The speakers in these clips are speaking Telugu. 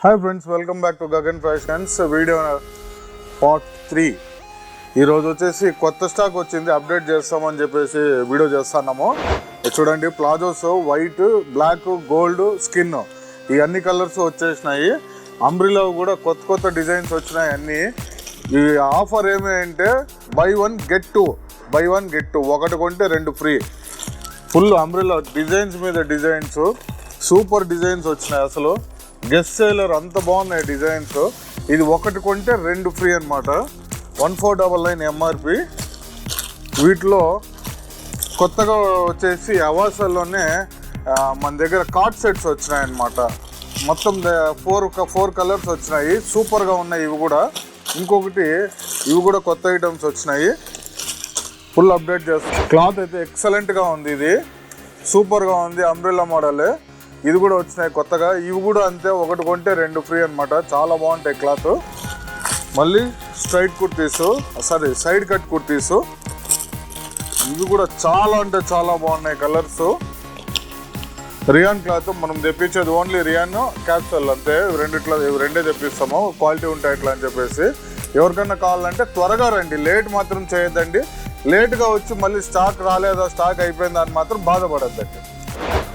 Hi friends, welcome back to Gagan fashions video part 3. ఈరోజు వచ్చేసి కొత్త స్టాక్ వచ్చింది, అప్డేట్ చేస్తామని చెప్పేసి వీడియో చేస్తున్నాము. చూడండి, palazzos white, black, gold, skin ఈ అన్ని కలర్స్ వచ్చేసినాయి. అంబ్రిలా కూడా కొత్త కొత్త డిజైన్స్ వచ్చినాయి అన్నీ. ఈ ఆఫర్ ఏమి అంటే బై వన్ గెట్ టూ, ఒకటి కొంటే రెండు ఫ్రీ. ఫుల్ అంబ్రిలా డిజైన్స్ మీద డిజైన్స్, సూపర్ డిజైన్స్ వచ్చినాయి. అసలు గెస్ట్ సేలర్ అంత బాగున్నాయి డిజైన్స్. ఇది ఒకటి కొంటే రెండు ఫ్రీ అనమాట. 1499 ఎంఆర్పి. వీటిలో కొత్తగా వచ్చేసి అవాసాల్లోనే మన దగ్గర కార్డ్ సెట్స్ వచ్చినాయన్నమాట. మొత్తం 4 కలర్స్ వచ్చినాయి, సూపర్గా ఉన్నాయి ఇవి కూడా. ఇంకొకటి ఇవి కూడా కొత్త ఐటమ్స్ వచ్చినాయి, ఫుల్ అప్డేట్ చేస్తాం. క్లాత్ అయితే ఎక్సలెంట్గా ఉంది, ఇది సూపర్గా ఉంది, అంబ్రెల్లా మోడల్. ఇది కూడా వచ్చినాయి కొత్తగా, ఇవి కూడా అంతే, ఒకటి కొంటే రెండు ఫ్రీ అనమాట. చాలా బాగుంటాయి క్లాత్. మళ్ళీ straight kurtis, side cut kurtis, ఇవి కూడా చాలా అంటే చాలా బాగున్నాయి కలర్స్. రియాన్ క్లాత్ మనం తెప్పించేది ఓన్లీ రియాన్ క్యాప్సూల్ అంతే, రెండే తెప్పిస్తాము, క్వాలిటీ ఉంటాయి ఇట్లా అని చెప్పేసి. ఎవరికైనా కావాలంటే త్వరగా రండి, లేట్ మాత్రం చేయొద్దండి. లేట్గా వచ్చి మళ్ళీ స్టాక్ రాలేదా, స్టాక్ అయిపోయిందా అని మాత్రం బాధపడద్దండి.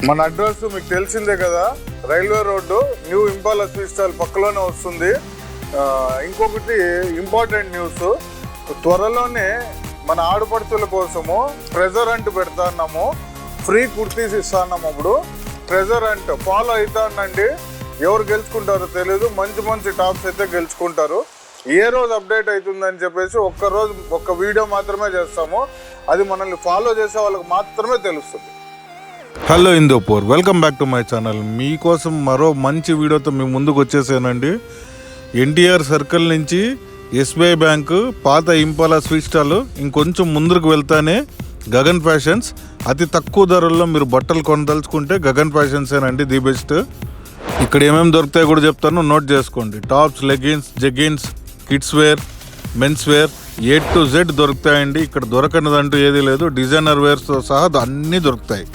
మన అడ్రస్ మీకు తెలిసిందే కదా, railway road, new ఇంపాలా sweet stall పక్కలోనే వస్తుంది. ఇంకొకటి ఇంపార్టెంట్ న్యూస్, త్వరలోనే మన ఆడపడుచుల కోసము ట్రెజరెంట్ పెడతాన్నాము, ఫ్రీ కుర్తీస్ ఇస్తున్నాము. అప్పుడు ట్రెజరెంట్ ఫాలో అవుతానండి. ఎవరు గెలుచుకుంటారో తెలియదు, మంచి మంచి టాప్స్ అయితే గెలుచుకుంటారు. ఏ రోజు అప్డేట్ అవుతుందని చెప్పేసి ఒక్క వీడియో మాత్రమే చేస్తాము, అది మనల్ని ఫాలో చేసే వాళ్ళకి మాత్రమే తెలుస్తుంది. Hello Hindupur, welcome back to my channel. మీకోసం మరో మంచి వీడియోతో మీ ముందుకు వచ్చేసానండి. ఎన్టీఆర్ సర్కిల్ నుంచి ఎస్బీఐ బ్యాంకు, పాత ఇంపాలా స్వీట్ స్టాల్, ఇంకొంచెం ముందుకు వెళ్తానే గగన్ ఫ్యాషన్స్. అతి తక్కువ ధరల్లో మీరు బట్టలు కొనదలుచుకుంటే గగన్ ఫ్యాషన్సేనండి ది బెస్ట్. ఇక్కడ ఏమేమి దొరుకుతాయో కూడా చెప్తాను, నోట్ చేసుకోండి. Tops, leggings, jeggings, kids wear, men's wear, A to Z దొరుకుతాయండి. ఇక్కడ దొరకనిదంటూ ఏదీ లేదు. డిజైనర్ వేర్స్తో సహా అన్నీ దొరుకుతాయి.